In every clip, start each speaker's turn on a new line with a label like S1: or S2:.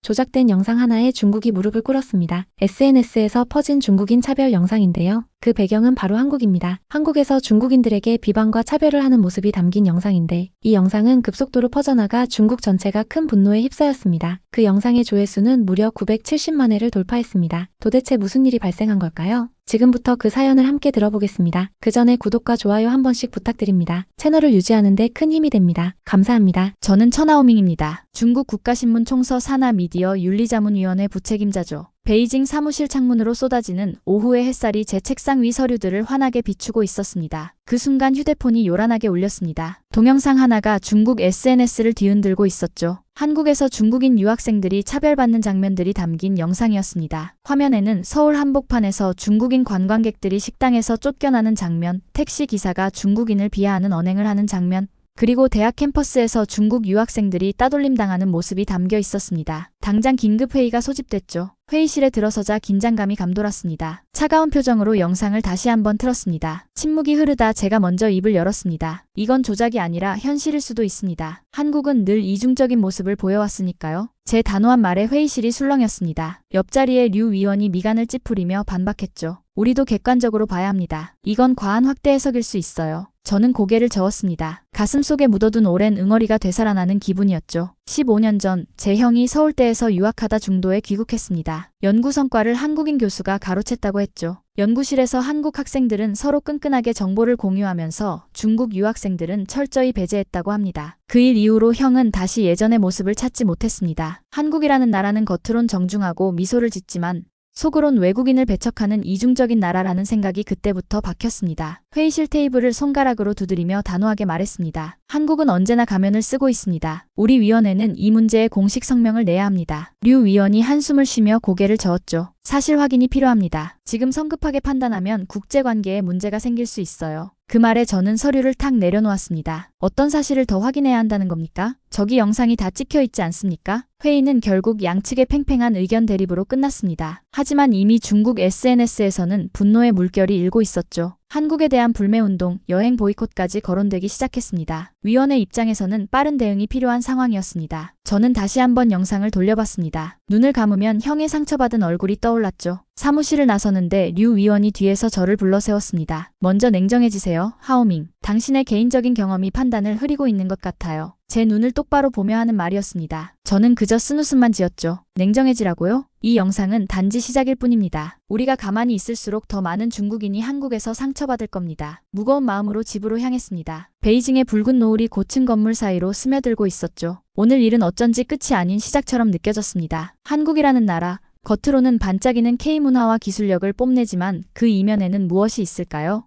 S1: 조작된 영상 하나에 중국이 무릎을 꿇었습니다. SNS에서 퍼진 중국인 차별 영상인데요. 그 배경은 바로 한국입니다. 한국에서 중국인들에게 비방과 차별을 하는 모습이 담긴 영상인데 이 영상은 급속도로 퍼져나가 중국 전체가 큰 분노에 휩싸였습니다. 그 영상의 조회수는 무려 970만 회를 돌파했습니다. 도대체 무슨 일이 발생한 걸까요? 지금부터 그 사연을 함께 들어보겠습니다. 그 전에 구독과 좋아요 한 번씩 부탁드립니다. 채널을 유지하는 데 큰 힘이 됩니다. 감사합니다.
S2: 저는 천하오밍입니다. 중국 국가신문 총서 산하미디어 윤리자문위원회 부책임자죠. 베이징 사무실 창문으로 쏟아지는 오후의 햇살이 제 책상 위 서류들을 환하게 비추고 있었습니다. 그 순간 휴대폰이 요란하게 울렸습니다. 동영상 하나가 중국 SNS를 뒤흔들고 있었죠. 한국에서 중국인 유학생들이 차별받는 장면들이 담긴 영상이었습니다. 화면에는 서울 한복판에서 중국인 관광객들이 식당에서 쫓겨나는 장면, 택시 기사가 중국인을 비하하는 언행을 하는 장면, 그리고 대학 캠퍼스에서 중국 유학생들이 따돌림 당하는 모습이 담겨 있었습니다. 당장 긴급회의가 소집됐죠. 회의실에 들어서자 긴장감이 감돌았습니다. 차가운 표정으로 영상을 다시 한번 틀었습니다. 침묵이 흐르다 제가 먼저 입을 열었습니다. 이건 조작이 아니라 현실일 수도 있습니다. 한국은 늘 이중적인 모습을 보여왔으니까요. 제 단호한 말에 회의실이 술렁였습니다. 옆자리에 류 위원이 미간을 찌푸리며 반박했죠. 우리도 객관적으로 봐야 합니다. 이건 과한 확대 해석일 수 있어요. 저는 고개를 저었습니다. 가슴속에 묻어둔 오랜 응어리가 되살아나는 기분이었죠. 15년 전 제 형이 서울대에서 유학하다 중도에 귀국했습니다. 연구 성과를 한국인 교수가 가로챘다고 했죠. 연구실에서 한국 학생들은 서로 끈끈하게 정보를 공유하면서 중국 유학생들은 철저히 배제했다고 합니다. 그 일 이후로 형은 다시 예전의 모습을 찾지 못했습니다. 한국이라는 나라는 겉으론 정중하고 미소를 짓지만 속으론 외국인을 배척하는 이중적인 나라라는 생각이 그때부터 박혔습니다. 회의실 테이블을 손가락으로 두드리며 단호하게 말했습니다. 한국은 언제나 가면을 쓰고 있습니다. 우리 위원회는 이 문제에 공식 성명을 내야 합니다. 류 위원이 한숨을 쉬며 고개를 저었죠. 사실 확인이 필요합니다. 지금 성급하게 판단하면 국제관계에 문제가 생길 수 있어요. 그 말에 저는 서류를 탁 내려놓았습니다. 어떤 사실을 더 확인해야 한다는 겁니까? 저기 영상이 다 찍혀 있지 않습니까? 회의는 결국 양측의 팽팽한 의견 대립으로 끝났습니다. 하지만 이미 중국 SNS에서는 분노의 물결이 일고 있었죠. 한국에 대한 불매운동, 여행 보이콧까지 거론되기 시작했습니다. 위원회 입장에서는 빠른 대응이 필요한 상황이었습니다. 저는 다시 한번 영상을 돌려봤습니다. 눈을 감으면 형의 상처받은 얼굴이 떠올랐죠. 사무실을 나서는데 류 위원이 뒤에서 저를 불러 세웠습니다. 먼저 냉정해지세요, 하오밍. 당신의 개인적인 경험이 판단을 흐리고 있는 것 같아요. 제 눈을 똑바로 보며 하는 말이었습니다. 저는 그저 쓴웃음만 지었죠. 냉정해지라고요? 이 영상은 단지 시작일 뿐입니다. 우리가 가만히 있을수록 더 많은 중국인이 한국에서 상처받을 겁니다. 무거운 마음으로 집으로 향했습니다. 베이징의 붉은 노을이 고층 건물 사이로 스며들고 있었죠. 오늘 일은 어쩐지 끝이 아닌 시작처럼 느껴졌습니다. 한국이라는 나라, 겉으로는 반짝이는 K문화와 기술력을 뽐내지만 그 이면에는 무엇이 있을까요?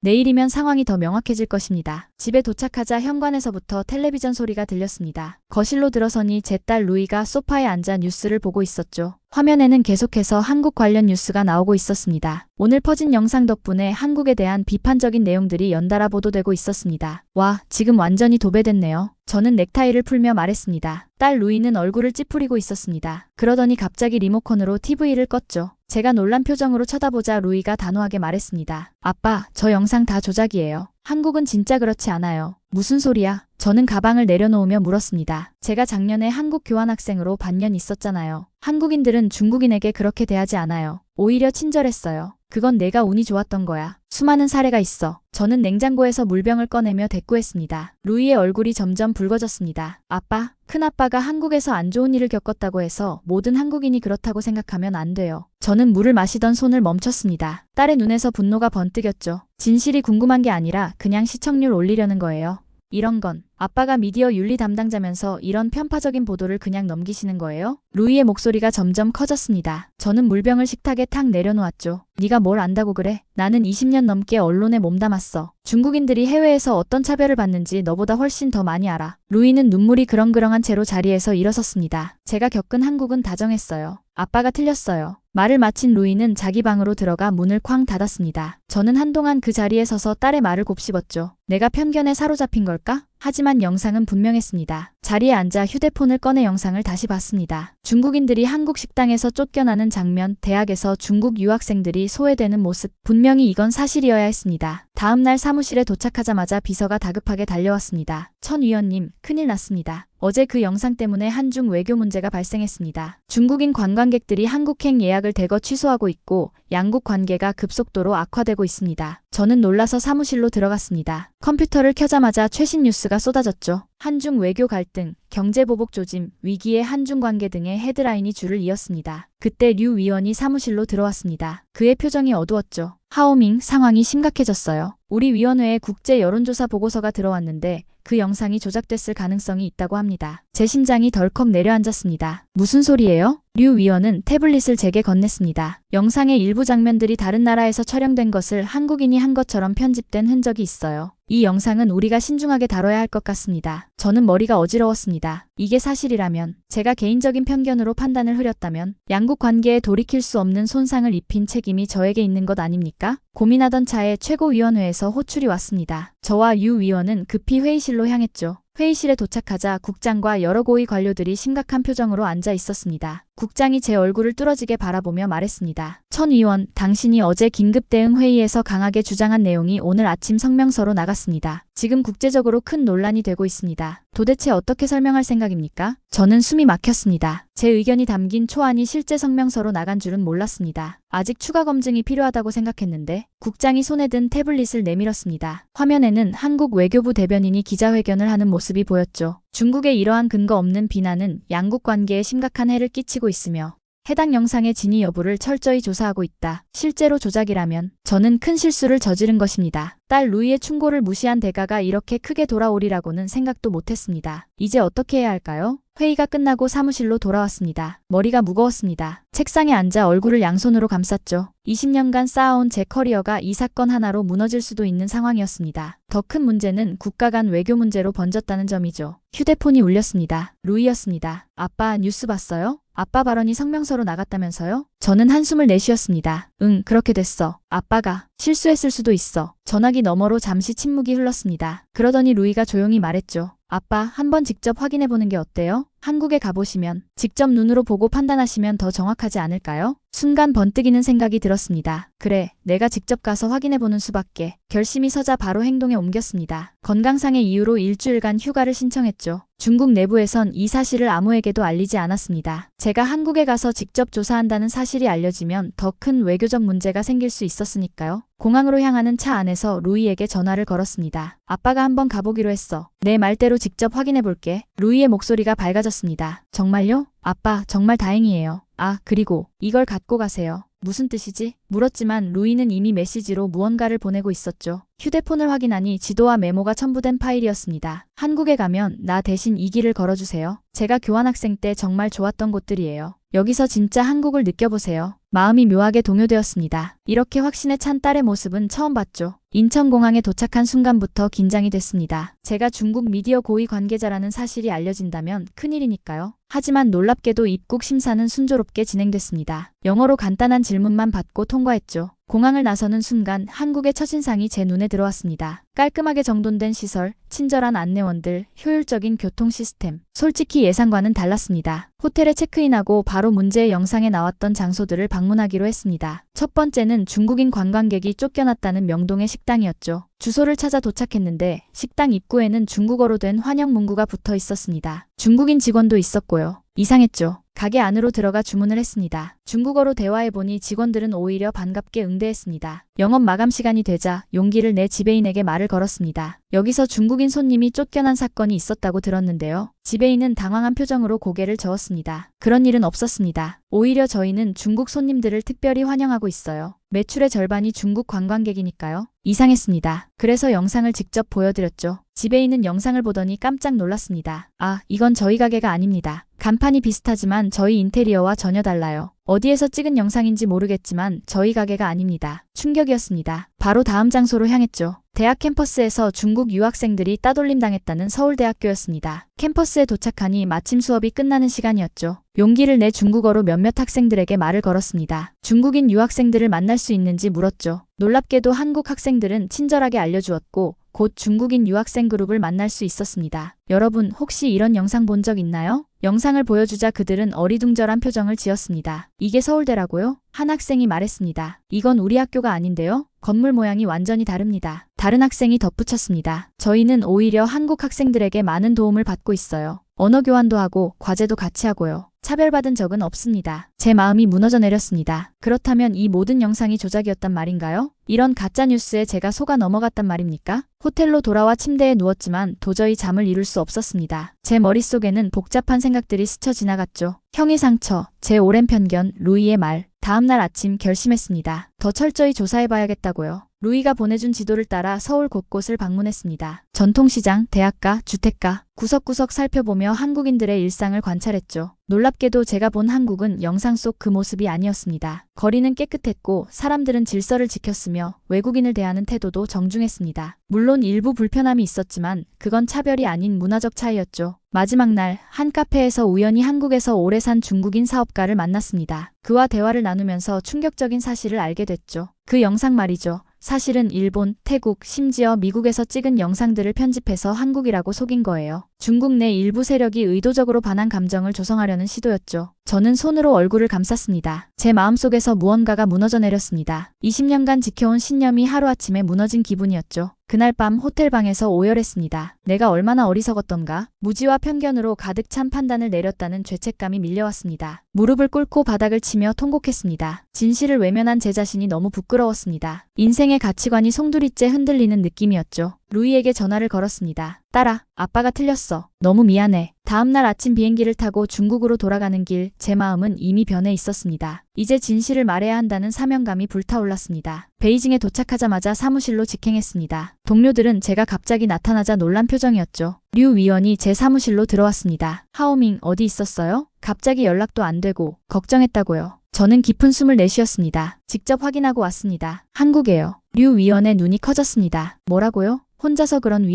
S2: 내일이면 상황이 더 명확해질 것입니다. 집에 도착하자 현관에서부터 텔레비전 소리가 들렸습니다. 거실로 들어서니 제 딸 루이가 소파에 앉아 뉴스를 보고 있었죠. 화면에는 계속해서 한국 관련 뉴스가 나오고 있었습니다. 오늘 퍼진 영상 덕분에 한국에 대한 비판적인 내용들이 연달아 보도되고 있었습니다. 와, 지금 완전히 도배됐네요. 저는 넥타이를 풀며 말했습니다. 딸 루이는 얼굴을 찌푸리고 있었습니다. 그러더니 갑자기 리모컨으로 TV를 껐죠. 제가 놀란 표정으로 쳐다보자 루이가 단호하게 말했습니다. 아빠, 저 영상 다 조작이에요. 한국은 진짜 그렇지 않아요. 무슨 소리야? 저는 가방을 내려놓으며 물었습니다. 제가 작년에 한국 교환학생으로 반년 있었잖아요. 한국인들은 중국인에게 그렇게 대하지 않아요. 오히려 친절했어요. 그건 내가 운이 좋았던 거야. 수많은 사례가 있어. 저는 냉장고에서 물병을 꺼내며 대꾸했습니다. 루이의 얼굴이 점점 붉어졌습니다. 아빠, 큰아빠가 한국에서 안 좋은 일을 겪었다고 해서 모든 한국인이 그렇다고 생각하면 안 돼요. 저는 물을 마시던 손을 멈췄습니다. 딸의 눈에서 분노가 번뜩였죠. 진실이 궁금한 게 아니라 그냥 시청률 올리려는 거예요. 이런 건 아빠가 미디어 윤리 담당자면서 이런 편파적인 보도를 그냥 넘기시는 거예요? 루이의 목소리가 점점 커졌습니다. 저는 물병을 식탁에 탁 내려놓았죠. 네가 뭘 안다고 그래? 나는 20년 넘게 언론에 몸담았어. 중국인들이 해외에서 어떤 차별을 받는지 너보다 훨씬 더 많이 알아. 루이는 눈물이 그렁그렁한 채로 자리에서 일어섰습니다. 제가 겪은 한국은 다정했어요. 아빠가 틀렸어요. 말을 마친 루이는 자기 방으로 들어가 문을 쾅 닫았습니다. 저는 한동안 그 자리에 서서 딸의 말을 곱씹었죠. 내가 편견에 사로잡힌 걸까? 하지만 영상은 분명했습니다. 자리에 앉아 휴대폰을 꺼내 영상을 다시 봤습니다. 중국인들이 한국 식당에서 쫓겨나는 장면, 대학에서 중국 유학생들이 소외되는 모습, 분명히 이건 사실이어야 했습니다. 다음 날 사무실에 도착하자마자 비서가 다급하게 달려왔습니다. 천 위원님, 큰일 났습니다. 어제 그 영상 때문에 한중 외교 문제가 발생했습니다. 중국인 관광객들이 한국행 예약을 대거 취소하고 있고 양국 관계가 급속도로 악화되고 있습니다. 저는 놀라서 사무실로 들어갔습니다. 컴퓨터를 켜자마자 최신 뉴스가 쏟아졌죠. 한중 외교 갈등, 경제보복 조짐, 위기의 한중 관계 등의 헤드라인이 줄을 이었습니다. 그때 류 위원이 사무실로 들어왔습니다. 그의 표정이 어두웠죠. 하오밍, 상황이 심각해졌어요. 우리 위원회에 국제 여론조사 보고서가 들어왔는데 그 영상이 조작됐을 가능성이 있다고 합니다. 제 심장이 덜컥 내려앉았습니다. 무슨 소리예요? 류 위원은 태블릿을 제게 건넸습니다. 영상의 일부 장면들이 다른 나라에서 촬영된 것을 한국인이 한 것처럼 편집된 흔적이 있어요. 이 영상은 우리가 신중하게 다뤄야 할 것 같습니다. 저는 머리가 어지러웠습니다. 이게 사실이라면, 제가 개인적인 편견으로 판단을 흐렸다면 양국 관계에 돌이킬 수 없는 손상을 입힌 책임이 저에게 있는 것 아닙니까? 고민하던 차에 최고위원회에서 호출이 왔습니다. 저와 유 위원은 급히 회의실로 향했죠. 회의실에 도착하자 국장과 여러 고위 관료들이 심각한 표정으로 앉아 있었습니다. 국장이 제 얼굴을 뚫어지게 바라보며 말했습니다. 천 위원, 당신이 어제 긴급 대응 회의에서 강하게 주장한 내용이 오늘 아침 성명서로 나갔습니다. 지금 국제적으로 큰 논란이 되고 있습니다. 도대체 어떻게 설명할 생각입니까? 저는 숨이 막혔습니다. 제 의견이 담긴 초안이 실제 성명서로 나간 줄은 몰랐습니다. 아직 추가 검증이 필요하다고 생각했는데 국장이 손에 든 태블릿을 내밀었습니다. 화면에는 한국 외교부 대변인이 기자회견을 하는 모습이 보였죠. 중국의 이러한 근거 없는 비난은 양국 관계에 심각한 해를 끼치고 있으며 해당 영상의 진위 여부를 철저히 조사하고 있다. 실제로 조작이라면 저는 큰 실수를 저지른 것입니다. 딸 루이의 충고를 무시한 대가가 이렇게 크게 돌아오리라고는 생각도 못했습니다. 이제 어떻게 해야 할까요? 회의가 끝나고 사무실로 돌아왔습니다. 머리가 무거웠습니다. 책상에 앉아 얼굴을 양손으로 감쌌죠. 20년간 쌓아온 제 커리어가 이 사건 하나로 무너질 수도 있는 상황이었습니다. 더 큰 문제는 국가 간 외교 문제로 번졌다는 점이죠. 휴대폰이 울렸습니다. 루이였습니다. 아빠, 뉴스 봤어요? 아빠 발언이 성명서로 나갔다면서요? 저는 한숨을 내쉬었습니다. 응, 그렇게 됐어. 아빠가 실수했을 수도 있어. 전화기 너머로 잠시 침묵이 흘렀습니다. 그러더니 루이가 조용히 말했죠. 아빠, 한번 직접 확인해보는 게 어때요? 한국에 가보시면 직접 눈으로 보고 판단하시면 더 정확하지 않을까요? 순간 번뜩이는 생각이 들었습니다. 그래, 내가 직접 가서 확인해보는 수밖에. 결심이 서자 바로 행동에 옮겼습니다. 건강상의 이유로 일주일간 휴가를 신청했죠. 중국 내부에선 이 사실을 아무에게도 알리지 않았습니다. 제가 한국에 가서 직접 조사한다는 사실이 알려지면 더 큰 외교적 문제가 생길 수 있었으니까요. 공항으로 향하는 차 안에서 루이에게 전화를 걸었습니다. 아빠가 한번 가보기로 했어. 내 말대로 직접 확인해볼게. 루이의 목소리가 밝아졌습니다. 정말요? 아빠, 정말 다행이에요. 아, 그리고 이걸 갖고 가세요. 무슨 뜻이지? 물었지만 루이는 이미 메시지로 무언가를 보내고 있었죠. 휴대폰을 확인하니 지도와 메모가 첨부된 파일이었습니다. 한국에 가면 나 대신 이 길을 걸어주세요. 제가 교환학생 때 정말 좋았던 곳들이에요. 여기서 진짜 한국을 느껴보세요. 마음이 묘하게 동요되었습니다. 이렇게 확신에 찬 딸의 모습은 처음 봤죠. 인천공항에 도착한 순간부터 긴장이 됐습니다. 제가 중국 미디어 고위 관계자라는 사실이 알려진다면 큰일이니까요. 하지만 놀랍게도 입국 심사는 순조롭게 진행됐습니다. 영어로 간단한 질문만 받고 통과했죠. 공항을 나서는 순간 한국의 첫인상이 제 눈에 들어왔습니다. 깔끔하게 정돈된 시설, 친절한 안내원들, 효율적인 교통 시스템. 솔직히 예상과는 달랐습니다. 호텔에 체크인하고 바로 문제의 영상에 나왔던 장소들을 방문하기로 했습니다. 첫 번째는 중국인 관광객이 쫓겨났다는 명동의 식당이었죠. 주소를 찾아 도착했는데 식당 입구에는 중국어로 된 환영 문구가 붙어 있었습니다. 중국인 직원도 있었고요. 이상했죠. 가게 안으로 들어가 주문을 했습니다. 중국어로 대화해보니 직원들은 오히려 반갑게 응대했습니다. 영업 마감 시간이 되자 용기를 내 지배인에게 말을 걸었습니다. 여기서 중국인 손님이 쫓겨난 사건이 있었다고 들었는데요. 지배인은 당황한 표정으로 고개를 저었습니다. 그런 일은 없었습니다. 오히려 저희는 중국 손님들을 특별히 환영하고 있어요. 매출의 절반이 중국 관광객이니까요. 이상했습니다. 그래서 영상을 직접 보여드렸죠. 지배인은 영상을 보더니 깜짝 놀랐습니다. 아, 이건 저희 가게가 아닙니다. 간판이 비슷하지만 저희 인테리어와 전혀 달라요. 어디에서 찍은 영상인지 모르겠지만 저희 가게가 아닙니다. 충격이었습니다. 바로 다음 장소로 향했죠. 대학 캠퍼스에서 중국 유학생들이 따돌림 당했다는 서울대학교였습니다. 캠퍼스에 도착하니 마침 수업이 끝나는 시간이었죠. 용기를 내 중국어로 몇몇 학생들에게 말을 걸었습니다. 중국인 유학생들을 만날 수 있는지 물었죠. 놀랍게도 한국 학생들은 친절하게 알려주었고 곧 중국인 유학생 그룹을 만날 수 있었습니다. 여러분 혹시 이런 영상 본 적 있나요? 영상을 보여주자 그들은 어리둥절한 표정을 지었습니다. 이게 서울대라고요? 한 학생이 말했습니다. 이건 우리 학교가 아닌데요? 건물 모양이 완전히 다릅니다. 다른 학생이 덧붙였습니다. 저희는 오히려 한국 학생들에게 많은 도움을 받고 있어요. 언어 교환도 하고 과제도 같이 하고요. 차별받은 적은 없습니다. 제 마음이 무너져 내렸습니다. 그렇다면 이 모든 영상이 조작이었단 말인가요? 이런 가짜뉴스에 제가 속아 넘어갔단 말입니까? 호텔로 돌아와 침대에 누웠지만 도저히 잠을 이룰 수 없었습니다. 제 머릿속에는 복잡한 생각들이 스쳐 지나갔죠. 형의 상처, 제 오랜 편견, 루이의 말. 다음날 아침 결심했습니다. 더 철저히 조사해봐야겠다고요. 루이가 보내준 지도를 따라 서울 곳곳을 방문했습니다. 전통시장, 대학가, 주택가, 구석구석 살펴보며 한국인들의 일상을 관찰했죠. 놀랍게도 제가 본 한국은 영상 속 그 모습이 아니었습니다. 거리는 깨끗했고 사람들은 질서를 지켰으며 외국인을 대하는 태도도 정중했습니다. 물론 일부 불편함이 있었지만 그건 차별이 아닌 문화적 차이였죠. 마지막 날 한 카페에서 우연히 한국에서 오래 산 중국인 사업가를 만났습니다. 그와 대화를 나누면서 충격적인 사실을 알게 됐죠. 그 영상 말이죠. 사실은 일본, 태국, 심지어 미국에서 찍은 영상들을 편집해서 한국이라고 속인 거예요. 중국 내 일부 세력이 의도적으로 반한 감정을 조성하려는 시도였죠. 저는 손으로 얼굴을 감쌌습니다. 제 마음속에서 무언가가 무너져 내렸습니다. 20년간 지켜온 신념이 하루아침에 무너진 기분이었죠. 그날 밤 호텔방에서 오열했습니다. 내가 얼마나 어리석었던가. 무지와 편견으로 가득 찬 판단을 내렸다는 죄책감이 밀려왔습니다. 무릎을 꿇고 바닥을 치며 통곡했습니다. 진실을 외면한 제 자신이 너무 부끄러웠습니다. 인생의 가치관이 송두리째 흔들리는 느낌이었죠. 루이에게 전화를 걸었습니다. 딸아, 아빠가 틀렸어. 너무 미안해. 다음날 아침 비행기를 타고 중국으로 돌아가는 길, 제 마음은 이미 변해 있었습니다. 이제 진실을 말해야 한다는 사명감이 불타올랐습니다. 베이징에 도착하자마자 사무실로 직행했습니다. 동료들은 제가 갑자기 나타나자 놀란 표정이었죠. 류 위원이 제 사무실로 들어왔습니다. 하오밍 어디 있었어요? 갑자기 연락도 안 되고 걱정했다고요. 저는 깊은 숨을 내쉬었습니다. 직접 확인하고 왔습니다. 한국에요. 류 위원의 눈이 커졌습니다. 뭐라고요? 혼자서 그런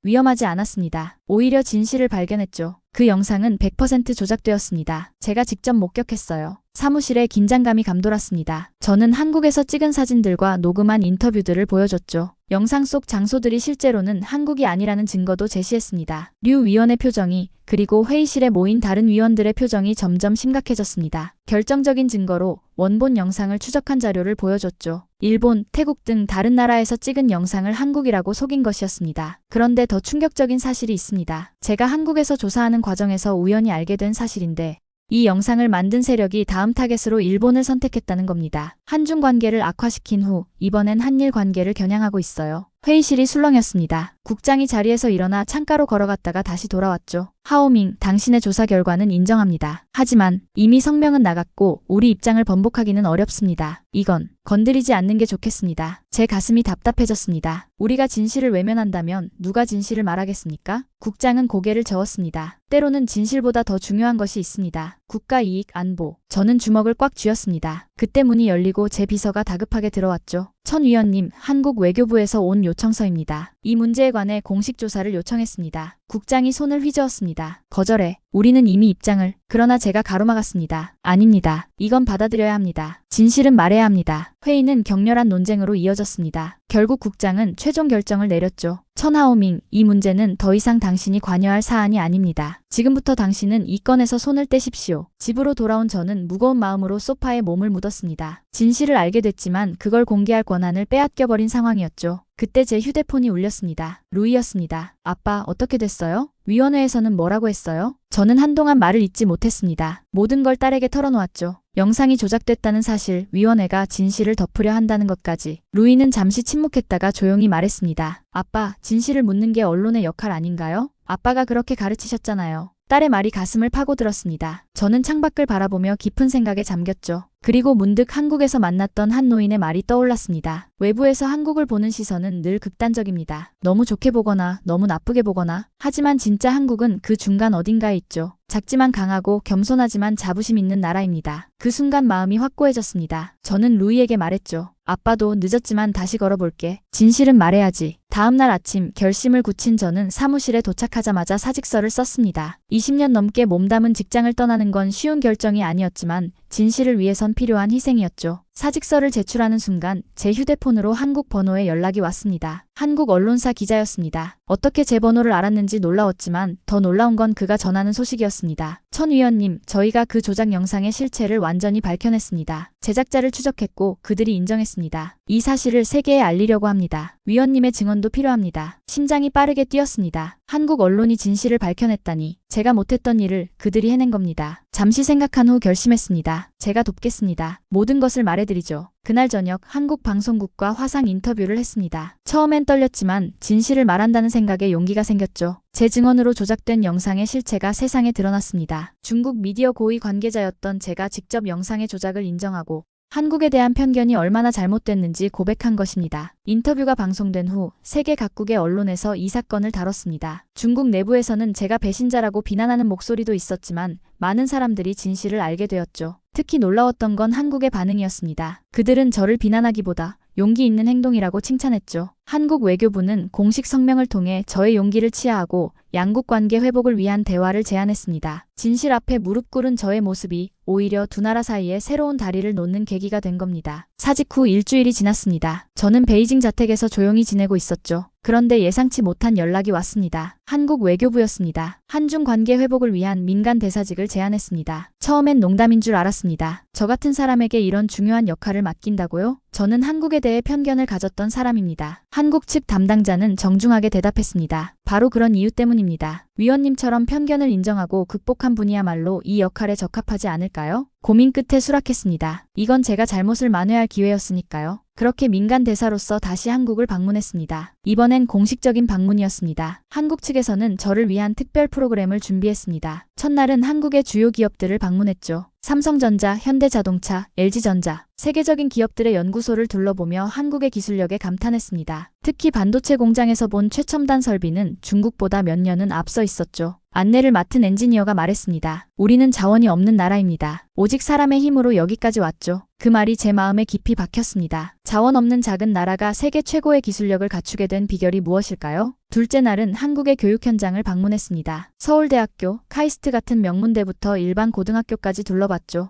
S2: 위험하지 않았습니다. 오히려 진실을 발견했죠. 그 영상은 100% 조작되었습니다. 제가 직접 목격했어요. 사무실에 긴장감이 감돌았습니다. 저는 한국에서 찍은 사진들과 녹음한 인터뷰들을 보여줬죠. 영상 속 장소들이 실제로는 한국이 아니라는 증거도 제시했습니다. 류 위원의 표정이, 그리고 회의실에 모인 다른 위원들의 표정이 점점 심각해졌습니다. 결정적인 증거로 원본 영상을 추적한 자료를 보여줬죠. 일본, 태국 등 다른 나라에서 찍은 영상을 한국이라고 속인 것이었습니다. 그런데 더 충격적인 사실이 있습니다. 제가 한국에서 조사하는 과정에서 우연히 알게 된 사실인데 이 영상을 만든 세력이 다음 타겟으로 일본을 선택했다는 겁니다. 한중 관계를 악화시킨 후 이번엔 한일 관계를 겨냥하고 있어요. 회의실이 술렁였습니다. 국장이 자리에서 일어나 창가로 걸어갔다가 다시 돌아왔죠. 하오밍, 당신의 조사 결과는 인정합니다. 하지만 이미 성명은 나갔고 우리 입장을 번복하기는 어렵습니다. 이건 건드리지 않는 게 좋겠습니다. 제 가슴이 답답해졌습니다. 우리가 진실을 외면한다면 누가 진실을 말하겠습니까? 국장은 고개를 저었습니다. 때로는 진실보다 더 중요한 것이 있습니다. 국가 이익, 안보. 저는 주먹을 꽉 쥐었습니다. 그때 문이 열리고 제 비서가 다급하게 들어왔죠. 천 위원님, 한국 외교부에서 온 요청서입니다. 이 문제에 관해 공식 조사를 요청했습니다. 국장이 손을 휘저었습니다. 거절해. 우리는 이미 입장을. 그러나 제가 가로막았습니다. 아닙니다. 이건 받아들여야 합니다. 진실은 말해야 합니다. 회의는 격렬한 논쟁으로 이어졌습니다. 결국 국장은 최종 결정을 내렸죠. 천하오밍, 이 문제는 더 이상 당신이 관여할 사안이 아닙니다. 지금부터 당신은 이 건에서 손을 떼십시오. 집으로 돌아온 저는 무거운 마음으로 소파에 몸을 묻었습니다. 진실을 알게 됐지만 그걸 공개할 권한을 빼앗겨버린 상황이었죠. 그때 제 휴대폰이 울렸습니다. 루이였습니다. 아빠, 어떻게 됐어요? 위원회에서는 뭐라고 했어요? 저는 한동안 말을 잇지 못했습니다. 모든 걸 딸에게 털어놓았죠. 영상이 조작됐다는 사실, 위원회가 진실을 덮으려 한다는 것까지. 루이는 잠시 침묵했다가 조용히 말했습니다. 아빠, 진실을 묻는 게 언론의 역할 아닌가요? 아빠가 그렇게 가르치셨잖아요. 딸의 말이 가슴을 파고들었습니다. 저는 창밖을 바라보며 깊은 생각에 잠겼죠. 그리고 문득 한국에서 만났던 한 노인의 말이 떠올랐습니다. 외부에서 한국을 보는 시선은 늘 극단적입니다. 너무 좋게 보거나 너무 나쁘게 보거나. 하지만 진짜 한국은 그 중간 어딘가에 있죠. 작지만 강하고 겸손하지만 자부심 있는 나라입니다. 그 순간 마음이 확고해졌습니다. 저는 루이에게 말했죠. 아빠도 늦었지만 다시 걸어볼게. 진실은 말해야지. 다음날 아침 결심을 굳힌 저는 사무실에 도착하자마자 사직서를 썼습니다. 20년 넘게 몸담은 직장을 떠나는 건 쉬운 결정이 아니었지만 진실을 위해선 필요한 희생이었죠. 사직서를 제출하는 순간 제 휴대폰으로 한국 번호에 연락이 왔습니다. 한국 언론사 기자였습니다. 어떻게 제 번호를 알았는지 놀라웠지만 더 놀라운 건 그가 전하는 소식이었습니다. 천 위원님, 저희가 그 조작 영상의 실체를 완전히 밝혀냈습니다. 제작자를 추적했고 그들이 인정했습니다. 이 사실을 세계에 알리려고 합니다. 위원님의 증언도 필요합니다. 심장이 빠르게 뛰었습니다. 한국 언론이 진실을 밝혀냈다니 제가 못했던 일을 그들이 해낸 겁니다. 잠시 생각한 후 결심했습니다. 제가 돕겠습니다. 모든 것을 말해드리죠. 그날 저녁 한국 방송국과 화상 인터뷰를 했습니다. 처음엔 떨렸지만 진실을 말한다는 생각에 용기가 생겼죠. 제 증언으로 조작된 영상의 실체가 세상에 드러났습니다. 중국 미디어 고위 관계자였던 제가 직접 영상의 조작을 인정하고 한국에 대한 편견이 얼마나 잘못됐는지 고백한 것입니다. 인터뷰가 방송된 후 세계 각국의 언론에서 이 사건을 다뤘습니다. 중국 내부에서는 제가 배신자라고 비난하는 목소리도 있었지만 많은 사람들이 진실을 알게 되었죠. 특히 놀라웠던 건 한국의 반응이었습니다. 그들은 저를 비난하기보다 용기 있는 행동이라고 칭찬했죠. 한국 외교부는 공식 성명을 통해 저의 용기를 치하하고 양국 관계 회복을 위한 대화를 제안했습니다. 진실 앞에 무릎 꿇은 저의 모습이 오히려 두 나라 사이에 새로운 다리를 놓는 계기가 된 겁니다. 사직 후 일주일이 지났습니다. 저는 베이징 자택에서 조용히 지내고 있었죠. 그런데 예상치 못한 연락이 왔습니다. 한국 외교부였습니다. 한중 관계 회복을 위한 민간 대사직을 제안했습니다. 처음엔 농담인 줄 알았습니다. 저 같은 사람에게 이런 중요한 역할을 맡긴다고요? 저는 한국에 대해 편견을 가졌던 사람입니다. 한국 측 담당자는 정중하게 대답했습니다. 바로 그런 이유 때문입니다. 위원님처럼 편견을 인정하고 극복한 분이야말로 이 역할에 적합하지 않을까요? 고민 끝에 수락했습니다. 이건 제가 잘못을 만회할 기회였으니까요. 그렇게 민간 대사로서 다시 한국을 방문했습니다. 이번엔 공식적인 방문이었습니다. 한국 측에서는 저를 위한 특별 프로그램을 준비했습니다. 첫날은 한국의 주요 기업들을 방문했죠. 삼성전자, 현대자동차, LG전자, 세계적인 기업들의 연구소를 둘러보며 한국의 기술력에 감탄했습니다. 특히 반도체 공장에서 본 최첨단 설비는 중국보다 몇 년은 앞서 있었죠. 안내를 맡은 엔지니어가 말했습니다. 우리는 자원이 없는 나라입니다. 오직 사람의 힘으로 여기까지 왔죠. 그 말이 제 마음에 깊이 박혔습니다. 자원 없는 작은 나라가 세계 최고의 기술력을 갖추게 된 비결이 무엇일까요? 둘째 날은 한국의 교육 현장을 방문했습니다. 서울대학교, 카이스트 같은 명문대부터 일반 고등학교까지 둘러봤죠.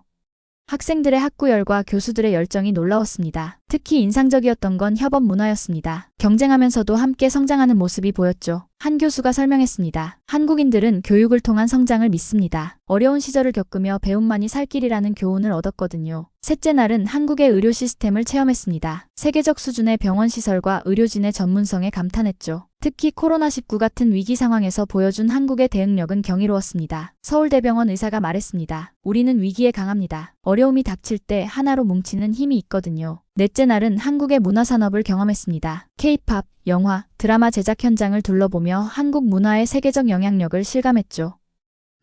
S2: 학생들의 학구열과 교수들의 열정이 놀라웠습니다. 특히 인상적이었던 건 협업 문화였습니다. 경쟁하면서도 함께 성장하는 모습이 보였죠. 한 교수가 설명했습니다. 한국인들은 교육을 통한 성장을 믿습니다. 어려운 시절을 겪으며 배움만이 살 길이라는 교훈을 얻었거든요. 셋째 날은 한국의 의료 시스템을 체험했습니다. 세계적 수준의 병원 시설과 의료진의 전문성에 감탄했죠. 특히 코로나19 같은 위기 상황에서 보여준 한국의 대응력은 경이로웠습니다. 서울대병원 의사가 말했습니다. 우리는 위기에 강합니다. 어려움이 닥칠 때 하나로 뭉치는 힘이 있거든요. 넷째 날은 한국의 문화산업을 경험했습니다. K-팝, 영화, 드라마 제작 현장을 둘러보며 한국 문화의 세계적 영향력을 실감했죠.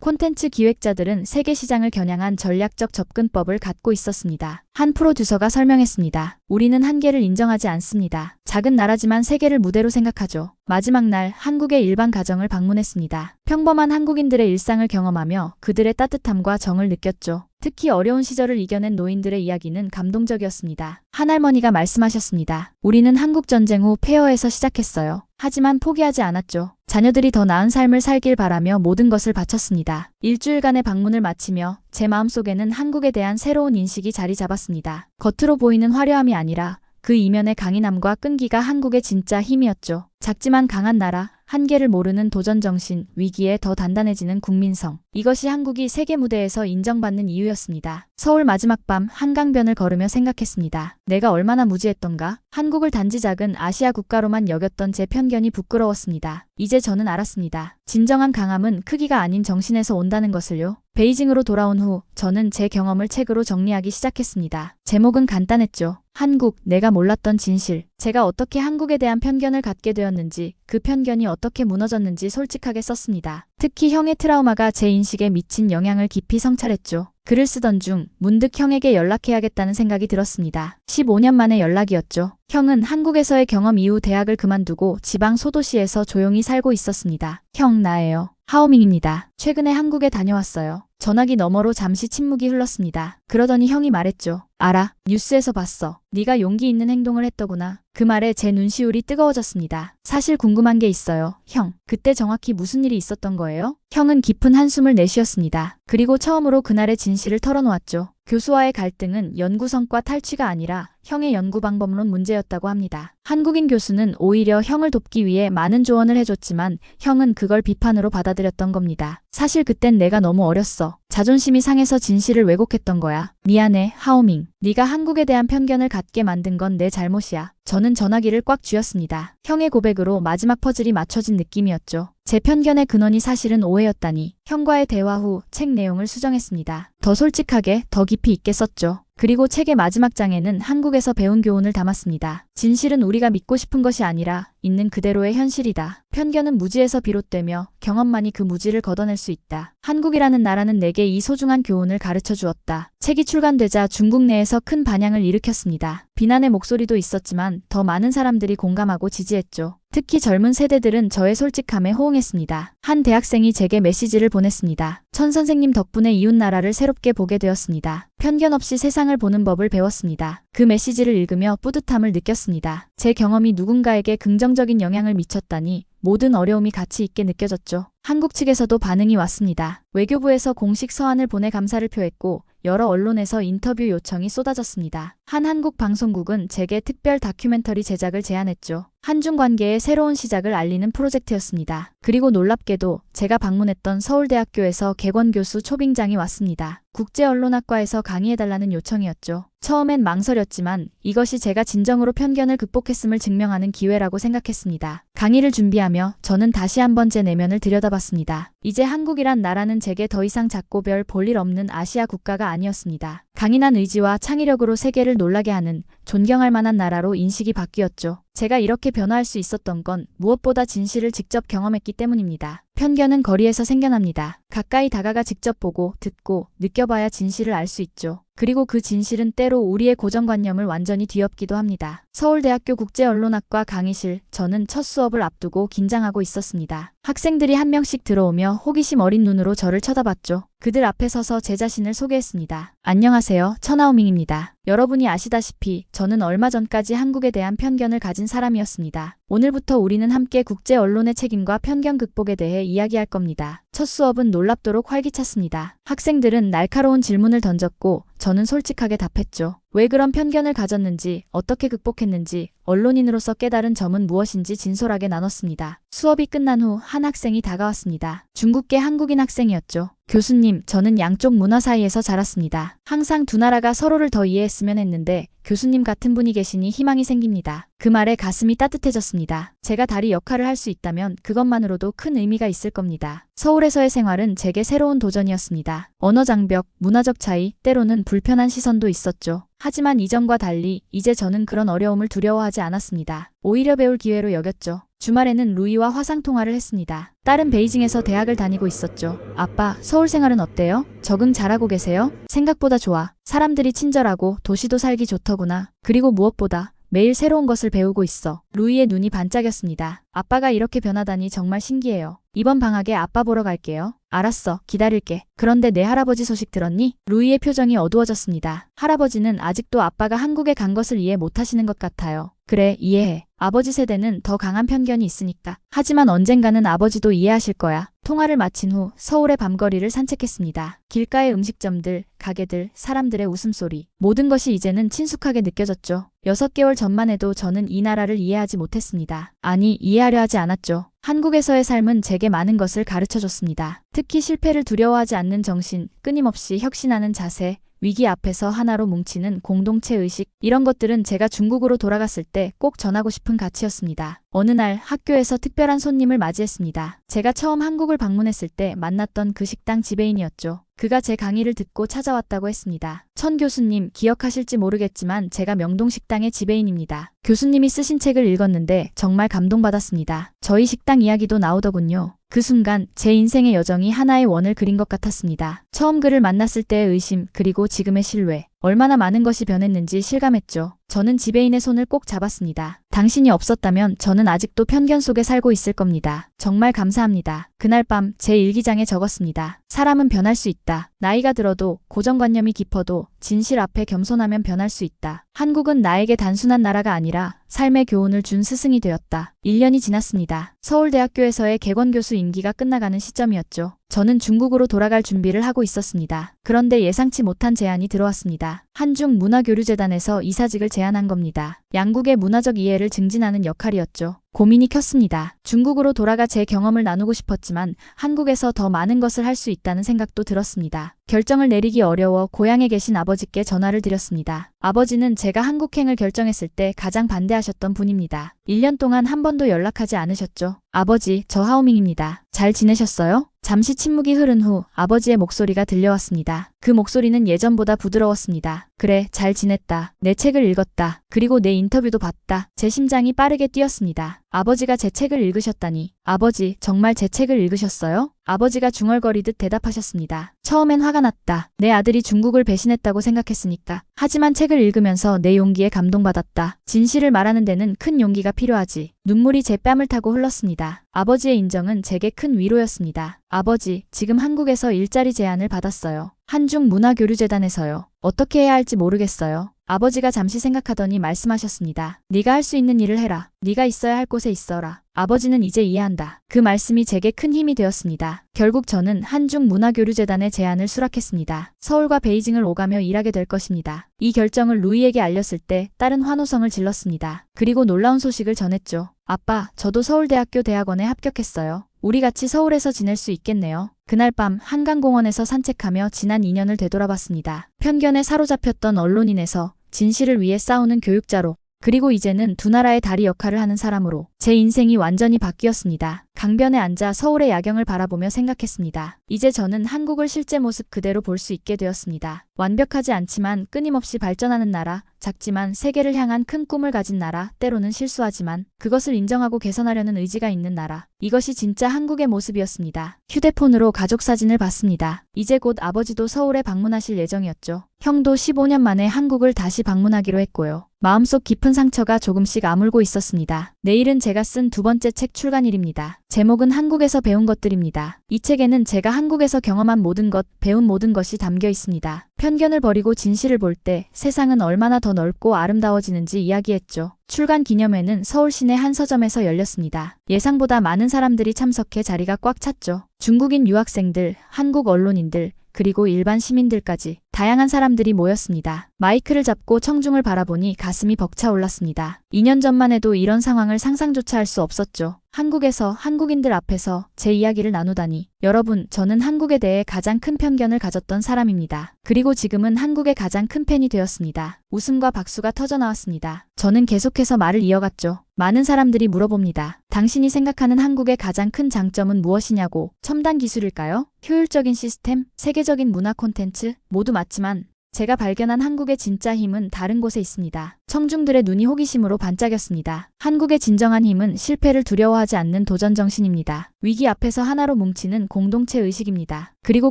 S2: 콘텐츠 기획자들은 세계 시장을 겨냥한 전략적 접근법을 갖고 있었습니다. 한 프로듀서가 설명했습니다. 우리는 한계를 인정하지 않습니다. 작은 나라지만 세계를 무대로 생각하죠. 마지막 날 한국의 일반 가정을 방문했습니다. 평범한 한국인들의 일상을 경험하며 그들의 따뜻함과 정을 느꼈죠. 특히 어려운 시절을 이겨낸 노인들의 이야기는 감동적이었습니다. 한 할머니가 말씀하셨습니다. 우리는 한국전쟁 후 폐허에서 시작했어요. 하지만 포기하지 않았죠. 자녀들이 더 나은 삶을 살길 바라며 모든 것을 바쳤습니다. 일주일간의 방문을 마치며 제 마음속에는 한국에 대한 새로운 인식이 자리 잡았습니다. 겉으로 보이는 화려함이 아니라 그 이면의 강인함과 끈기가 한국의 진짜 힘이었죠. 작지만 강한 나라, 한계를 모르는 도전정신, 위기에 더 단단해지는 국민성. 이것이 한국이 세계 무대에서 인정받는 이유였습니다. 서울 마지막 밤 한강변을 걸으며 생각했습니다. 내가 얼마나 무지했던가? 한국을 단지 작은 아시아 국가로만 여겼던 제 편견이 부끄러웠습니다. 이제 저는 알았습니다. 진정한 강함은 크기가 아닌 정신에서 온다는 것을요. 베이징으로 돌아온 후 저는 제 경험을 책으로 정리하기 시작했습니다. 제목은 간단했죠. 한국, 내가 몰랐던 진실. 제가 어떻게 한국에 대한 편견을 갖게 되었는지, 그 편견이 어떻게 무너졌는지 솔직하게 썼습니다. 특히 형의 트라우마가 제 인식에 미친 영향을 깊이 성찰했죠. 글을 쓰던 중 문득 형에게 연락해야겠다는 생각이 들었습니다. 15년 만의 연락이었죠. 형은 한국에서의 경험 이후 대학을 그만두고 지방 소도시에서 조용히 살고 있었습니다. 형, 나예요. 하오밍입니다. 최근에 한국에 다녀왔어요. 전화기 너머로 잠시 침묵이 흘렀습니다. 그러더니 형이 말했죠. 알아. 뉴스에서 봤어. 네가 용기 있는 행동을 했더구나. 그 말에 제 눈시울이 뜨거워졌습니다. 사실 궁금한 게 있어요. 형, 그때 정확히 무슨 일이 있었던 거예요? 형은 깊은 한숨을 내쉬었습니다. 그리고 처음으로 그날의 진실을 털어놓았죠. 교수와의 갈등은 연구 성과 탈취가 아니라 형의 연구 방법론 문제였다고 합니다. 한국인 교수는 오히려 형을 돕기 위해 많은 조언을 해줬지만 형은 그걸 비판으로 받아들였던 겁니다. 사실 그땐 내가 너무 어렸어. 자존심이 상해서 진실을 왜곡했던 거야. 미안해, 하오밍. 네가 한국에 대한 편견을 갖게 만든 건 내 잘못이야. 저는 전화기를 꽉 쥐었습니다. 형의 고백으로 마지막 퍼즐이 맞춰진 느낌이었죠. 제 편견의 근원이 사실은 오해였다니. 형과의 대화 후 책 내용을 수정했습니다. 더 솔직하게, 더 깊이 있게 썼죠. 그리고 책의 마지막 장에는 한국에서 배운 교훈을 담았습니다. 진실은 우리가 믿고 싶은 것이 아니라 있는 그대로의 현실이다. 편견은 무지에서 비롯되며 경험만이 그 무지를 걷어낼 수 있다. 한국이라는 나라는 내게 이 소중한 교훈을 가르쳐 주었다. 책이 출간되자 중국 내에서 큰 반향을 일으켰습니다. 비난의 목소리도 있었지만 더 많은 사람들이 공감하고 지지했죠. 특히 젊은 세대들은 저의 솔직함에 호응했습니다. 한 대학생이 제게 메시지를 보냈습니다. 천 선생님 덕분에 이웃나라를 새롭게 보게 되었습니다. 편견 없이 세상을 보는 법을 배웠습니다. 그 메시지를 읽으며 뿌듯함을 느꼈습니다. 제 경험이 누군가에게 긍정적인 영향을 미쳤다니 모든 어려움이 가치 있게 느껴졌죠. 한국 측에서도 반응이 왔습니다. 외교부에서 공식 서한을 보내 감사를 표했고 여러 언론에서 인터뷰 요청이 쏟아졌습니다. 한 한국 방송국은 제게 특별 다큐멘터리 제작을 제안했죠. 한중 관계의 새로운 시작을 알리는 프로젝트였습니다. 그리고 놀랍게도 제가 방문했던 서울대학교에서 객원 교수 초빙장이 왔습니다. 국제언론학과에서 강의해달라는 요청이었죠. 처음엔 망설였지만 이것이 제가 진정으로 편견을 극복했음을 증명하는 기회라고 생각했습니다. 강의를 준비하며 저는 다시 한번 제 내면을 들여다봤습니다. 이제 한국이란 나라는 제게 더 이상 작고 별 볼 일 없는 아시아 국가가 아니었습니다. 강인한 의지와 창의력으로 세계를 놀라게 하는 존경할 만한 나라로 인식이 바뀌었죠. 제가 이렇게 변화할 수 있었던 건 무엇보다 진실을 직접 경험했기 때문입니다. 편견은 거리에서 생겨납니다. 가까이 다가가 직접 보고, 듣고, 느껴봐야 진실을 알 수 있죠. 그리고 그 진실은 때로 우리의 고정관념을 완전히 뒤엎기도 합니다. 서울대학교 국제언론학과 강의실, 저는 첫 수업을 앞두고 긴장하고 있었습니다. 학생들이 한 명씩 들어오며 호기심 어린 눈으로 저를 쳐다봤죠. 그들 앞에 서서 제 자신을 소개했습니다. 안녕하세요, 천하오밍입니다. 여러분이 아시다시피 저는 얼마 전까지 한국에 대한 편견을 가진 사람이었습니다. 오늘부터 우리는 함께 국제 언론의 책임과 편견 극복에 대해 이야기할 겁니다. 첫 수업은 놀랍도록 활기찼습니다. 학생들은 날카로운 질문을 던졌고 저는 솔직하게 답했죠. 왜 그런 편견을 가졌는지, 어떻게 극복했는지, 언론인으로서 깨달은 점은 무엇인지 진솔하게 나눴습니다. 수업이 끝난 후 한 학생이 다가왔습니다. 중국계 한국인 학생이었죠. 교수님, 저는 양쪽 문화 사이에서 자랐습니다. 항상 두 나라가 서로를 더 이해했으면 했는데 교수님 같은 분이 계시니 희망이 생깁니다. 그 말에 가슴이 따뜻해졌습니다. 제가 다리 역할을 할 수 있다면 그것만으로도 큰 의미가 있을 겁니다. 서울에서의 생활은 제게 새로운 도전이었습니다. 언어 장벽, 문화적 차이, 때로는 불편한 시선도 있었죠. 하지만 이전과 달리 이제 저는 그런 어려움을 두려워하지 않았습니다. 오히려 배울 기회로 여겼죠. 주말에는 루이와 화상통화를 했습니다. 딸은 베이징에서 대학을 다니고 있었죠. 아빠, 서울 생활은 어때요? 적응 잘하고 계세요? 생각보다 좋아. 사람들이 친절하고 도시도 살기 좋더구나. 그리고 무엇보다 매일 새로운 것을 배우고 있어. 루이의 눈이 반짝였습니다. 아빠가 이렇게 변하다니 정말 신기해요. 이번 방학에 아빠 보러 갈게요. 알았어, 기다릴게. 그런데 내 할아버지 소식 들었니? 루이의 표정이 어두워졌습니다. 할아버지는 아직도 아빠가 한국에 간 것을 이해 못하시는 것 같아요. 그래, 이해해. 아버지 세대는 더 강한 편견이 있으니까. 하지만 언젠가는 아버지도 이해하실 거야. 통화를 마친 후 서울의 밤거리를 산책했습니다. 길가의 음식점들, 가게들, 사람들의 웃음소리. 모든 것이 이제는 친숙하게 느껴졌죠. 6개월 전만 해도 저는 이 나라를 이해하지 못했습니다. 아니, 이해하려 하지 않았죠. 한국에서의 삶은 제게 많은 것을 가르쳐줬습니다. 특히 실패를 두려워하지 않는 정신, 끊임없이 혁신하는 자세, 위기 앞에서 하나로 뭉치는 공동체 의식, 이런 것들은 제가 중국으로 돌아갔을 때 꼭 전하고 싶은 가치였습니다. 어느 날 학교에서 특별한 손님을 맞이했습니다. 제가 처음 한국을 방문했을 때 만났던 그 식당 지배인이었죠. 그가 제 강의를 듣고 찾아왔다고 했습니다. 천 교수님, 기억하실지 모르겠지만 제가 명동식당의 지배인입니다. 교수님이 쓰신 책을 읽었는데 정말 감동받았습니다. 저희 식당 이야기도 나오더군요. 그 순간 제 인생의 여정이 하나의 원을 그린 것 같았습니다. 처음 그를 만났을 때의 의심, 그리고 지금의 신뢰. 얼마나 많은 것이 변했는지 실감했죠. 저는 지배인의 손을 꼭 잡았습니다. 당신이 없었다면 저는 아직도 편견 속에 살고 있을 겁니다. 정말 감사합니다. 그날 밤 제 일기장에 적었습니다. 사람은 변할 수 있다. 나이가 들어도, 고정관념이 깊어도 진실 앞에 겸손하면 변할 수 있다. 한국은 나에게 단순한 나라가 아니라 삶의 교훈을 준 스승이 되었다. 1년이 지났습니다. 서울대학교에서의 객원 교수 임기가 끝나가는 시점이었죠. 저는 중국으로 돌아갈 준비를 하고 있었습니다. 그런데 예상치 못한 제안이 들어왔습니다. 한중 문화교류재단에서 이사직을 제안한 겁니다. 양국의 문화적 이해를 증진하는 역할이었죠. 고민이 컸습니다. 중국으로 돌아가 제 경험을 나누고 싶었지만 한국에서 더 많은 것을 할 수 있다는 생각도 들었습니다. 결정을 내리기 어려워 고향에 계신 아버지께 전화를 드렸습니다. 아버지는 제가 한국행을 결정했을 때 가장 반대하셨던 분입니다. 1년 동안 한 번도 연락하지 않으셨죠. 아버지, 저 하오밍입니다. 잘 지내셨어요? 잠시 침묵이 흐른 후 아버지의 목소리가 들려왔습니다. 그 목소리는 예전보다 부드러웠습니다. 그래, 잘 지냈다. 내 책을 읽었다. 그리고 내 인터뷰도 봤다. 제 심장이 빠르게 뛰었습니다. 아버지가 제 책을 읽으셨다니. 아버지, 정말 제 책을 읽으셨어요? 아버지가 중얼거리듯 대답하셨습니다. 처음엔 화가 났다. 내 아들이 중국을 배신했다고 생각했으니까. 하지만 책을 읽으면서 내 용기에 감동받았다. 진실을 말하는 데는 큰 용기가 필요하지. 눈물이 제 뺨을 타고 흘렀습니다. 아버지의 인정은 제게 큰 위로였습니다. 아버지, 지금 한국에서 일자리 제안을 받았어요. 한중 문화교류재단에서요. 어떻게 해야 할지 모르겠어요. 아버지가 잠시 생각하더니 말씀하셨습니다. 네가 할 수 있는 일을 해라. 네가 있어야 할 곳에 있어라. 아버지는 이제 이해한다. 그 말씀이 제게 큰 힘이 되었습니다. 결국 저는 한중 문화교류재단의 제안을 수락했습니다. 서울과 베이징을 오가며 일하게 될 것입니다. 이 결정을 루이에게 알렸을 때 딸은 환호성을 질렀습니다. 그리고 놀라운 소식을 전했죠. 아빠, 저도 서울대학교 대학원에 합격했어요. 우리 같이 서울에서 지낼 수 있겠네요. 그날 밤 한강공원에서 산책하며 지난 2년을 되돌아봤습니다. 편견에 사로잡혔던 언론인에서 진실을 위해 싸우는 교육자로, 그리고 이제는 두 나라의 다리 역할을 하는 사람으로 제 인생이 완전히 바뀌었습니다. 강변에 앉아 서울의 야경을 바라보며 생각했습니다. 이제 저는 한국을 실제 모습 그대로 볼 수 있게 되었습니다. 완벽하지 않지만 끊임없이 발전하는 나라, 작지만 세계를 향한 큰 꿈을 가진 나라, 때로는 실수하지만 그것을 인정하고 개선하려는 의지가 있는 나라. 이것이 진짜 한국의 모습이었습니다. 휴대폰으로 가족 사진을 봤습니다. 이제 곧 아버지도 서울에 방문하실 예정이었죠. 형도 15년 만에 한국을 다시 방문하기로 했고요. 마음속 깊은 상처가 조금씩 아물고 있었습니다. 내일은 제가 쓴 두 번째 책 출간일입니다. 제목은 한국에서 배운 것들입니다. 이 책에는 제가 한국에서 경험한 모든 것, 배운 모든 것이 담겨 있습니다. 편견을 버리고 진실을 볼 때 세상은 얼마나 더 넓고 아름다워지는지 이야기했죠. 출간 기념회는 서울 시내 한 서점에서 열렸습니다. 예상보다 많은 사람들이 참석해 자리가 꽉 찼죠. 중국인 유학생들, 한국 언론인들, 그리고 일반 시민들까지 다양한 사람들이 모였습니다. 마이크를 잡고 청중을 바라보니 가슴이 벅차올랐습니다. 2년 전만 해도 이런 상황을 상상조차 할 수 없었죠. 한국에서 한국인들 앞에서 제 이야기를 나누다니. 여러분, 저는 한국에 대해 가장 큰 편견을 가졌던 사람입니다. 그리고 지금은 한국의 가장 큰 팬이 되었습니다. 웃음과 박수가 터져나왔습니다. 저는 계속해서 말을 이어갔죠. 많은 사람들이 물어봅니다. 당신이 생각하는 한국의 가장 큰 장점은 무엇이냐고. 첨단 기술일까요? 효율적인 시스템? 세계적인 문화 콘텐츠? 모두 맞지만 제가 발견한 한국의 진짜 힘은 다른 곳에 있습니다. 청중들의 눈이 호기심으로 반짝였습니다. 한국의 진정한 힘은 실패를 두려워하지 않는 도전 정신입니다. 위기 앞에서 하나로 뭉치는 공동체 의식입니다. 그리고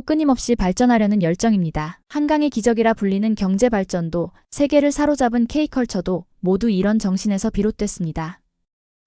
S2: 끊임없이 발전하려는 열정입니다. 한강의 기적이라 불리는 경제 발전도, 세계를 사로잡은 K컬처도 모두 이런 정신에서 비롯됐습니다.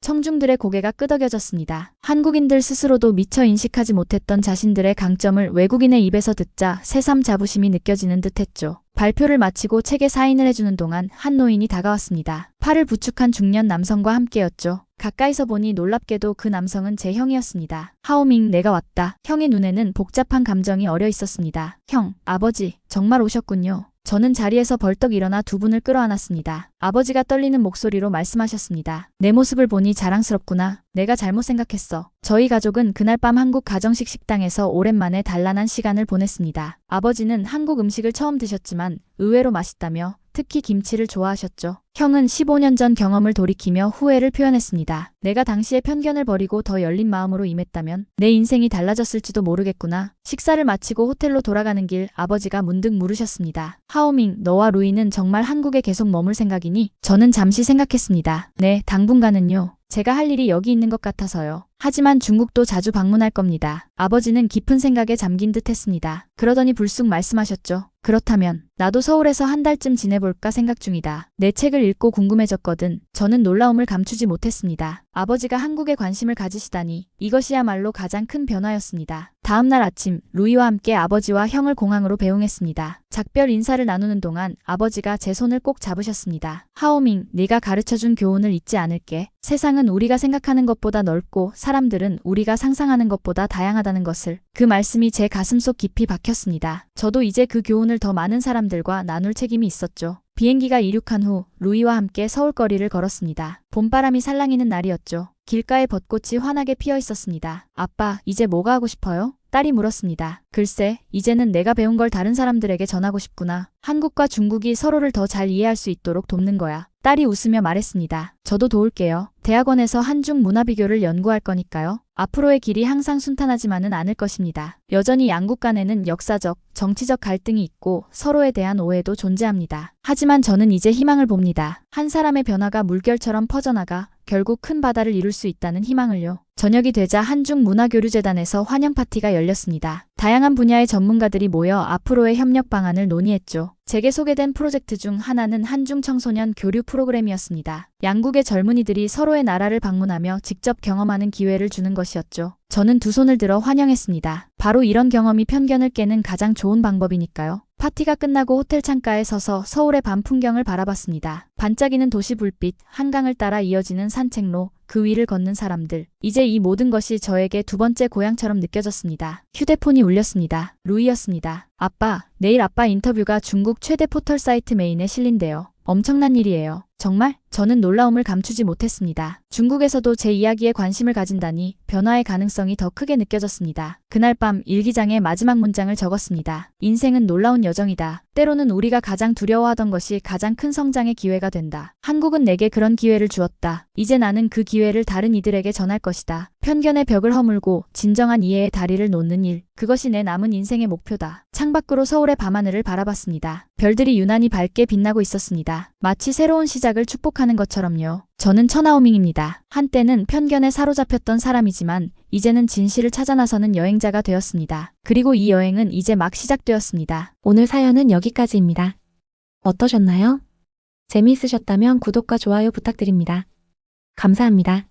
S2: 청중들의 고개가 끄덕여졌습니다. 한국인들 스스로도 미처 인식하지 못했던 자신들의 강점을 외국인의 입에서 듣자 새삼 자부심이 느껴지는 듯했죠. 발표를 마치고 책에 사인을 해주는 동안 한 노인이 다가왔습니다. 팔을 부축한 중년 남성과 함께였죠. 가까이서 보니 놀랍게도 그 남성은 제 형이었습니다. 하오밍, 내가 왔다. 형의 눈에는 복잡한 감정이 어려 있었습니다. 형, 아버지, 정말 오셨군요. 저는 자리에서 벌떡 일어나 두 분을 끌어안았습니다. 아버지가 떨리는 목소리로 말씀하셨습니다. 내 모습을 보니 자랑스럽구나. 내가 잘못 생각했어. 저희 가족은 그날 밤 한국 가정식 식당에서 오랜만에 단란한 시간을 보냈습니다. 아버지는 한국 음식을 처음 드셨지만 의외로 맛있다며 특히 김치를 좋아하셨죠. 형은 15년 전 경험을 돌이키며 후회를 표현했습니다. 내가 당시의 편견을 버리고 더 열린 마음으로 임했다면 내 인생이 달라졌을지도 모르겠구나. 식사를 마치고 호텔로 돌아가는 길 아버지가 문득 물으셨습니다. 하오밍, 너와 루이는 정말 한국에 계속 머물 생각이니? 저는 잠시 생각했습니다. 네, 당분간은요. 제가 할 일이 여기 있는 것 같아서요. 하지만 중국도 자주 방문할 겁니다. 아버지는 깊은 생각에 잠긴 듯 했습니다. 그러더니 불쑥 말씀하셨죠. 그렇다면 나도 서울에서 한 달쯤 지내볼까 생각 중이다. 내 책을 읽고 궁금해졌거든. 저는 놀라움을 감추지 못했습니다. 아버지가 한국에 관심을 가지시다니 이것이야말로 가장 큰 변화였습니다. 다음 날 아침 루이와 함께 아버지와 형을 공항으로 배웅했습니다. 작별 인사를 나누는 동안 아버지가 제 손을 꼭 잡으셨습니다. 하오밍, 네가 가르쳐준 교훈을 잊지 않을게. 세상은 우리가 생각하는 것보다 넓고 사람 사람들은 우리가 상상하는 것보다 다양하다는 것을. 그 말씀이 제 가슴속 깊이 박혔습니다. 저도 이제 그 교훈을 더 많은 사람들과 나눌 책임이 있었죠. 비행기가 이륙한 후 루이와 함께 서울거리를 걸었습니다. 봄바람이 살랑이는 날이었죠. 길가에 벚꽃이 환하게 피어 있었습니다. 아빠, 이제 뭐가 하고 싶어요? 딸이 물었습니다. 글쎄, 이제는 내가 배운 걸 다른 사람들에게 전하고 싶구나. 한국과 중국이 서로를 더 잘 이해할 수 있도록 돕는 거야. 딸이 웃으며 말했습니다. 저도 도울게요. 대학원에서 한중 문화 비교를 연구할 거니까요. 앞으로의 길이 항상 순탄하지만은 않을 것입니다. 여전히 양국 간에는 역사적, 정치적 갈등이 있고 서로에 대한 오해도 존재합니다. 하지만 저는 이제 희망을 봅니다. 한 사람의 변화가 물결처럼 퍼져나가 결국 큰 바다를 이룰 수 있다는 희망을요. 저녁이 되자 한중문화교류재단에서 환영 파티가 열렸습니다. 다양한 분야의 전문가들이 모여 앞으로의 협력 방안을 논의했죠. 제게 소개된 프로젝트 중 하나는 한중 청소년 교류 프로그램이었습니다. 양국의 젊은이들이 서로의 나라를 방문하며 직접 경험하는 기회를 주는 것이었죠. 저는 두 손을 들어 환영했습니다. 바로 이런 경험이 편견을 깨는 가장 좋은 방법이니까요. 파티가 끝나고 호텔 창가에 서서 서울의 밤 풍경을 바라봤습니다. 반짝이는 도시 불빛, 한강을 따라 이어지는 산책로, 그 위를 걷는 사람들. 이제 이 모든 것이 저에게 두 번째 고향처럼 느껴졌습니다. 휴대폰이 울렸습니다. 루이였습니다. 아빠, 내일 아빠 인터뷰가 중국 최대 포털 사이트 메인에 실린대요. 엄청난 일이에요. 정말? 저는 놀라움을 감추지 못했습니다. 중국에서도 제 이야기에 관심을 가진다니 변화의 가능성이 더 크게 느껴졌습니다. 그날 밤 일기장에 마지막 문장을 적었습니다. 인생은 놀라운 여정이다. 때로는 우리가 가장 두려워하던 것이 가장 큰 성장의 기회가 된다. 한국은 내게 그런 기회를 주었다. 이제 나는 그 기회를 다른 이들에게 전할 것이다. 편견의 벽을 허물고 진정한 이해의 다리를 놓는 일. 그것이 내 남은 인생의 목표다. 창밖으로 서울의 밤하늘을 바라봤습니다. 별들이 유난히 밝게 빛나고 있었습니다. 마치 새로운 시작을 축복하는 것처럼요. 저는 천하오밍입니다. 한때는 편견에 사로잡혔던 사람이지만 이제는 진실을 찾아 나서는 여행자가 되었습니다. 그리고 이 여행은 이제 막 시작되었습니다.
S1: 오늘 사연은 여기까지입니다. 어떠셨나요? 재미있으셨다면 구독과 좋아요 부탁드립니다. 감사합니다.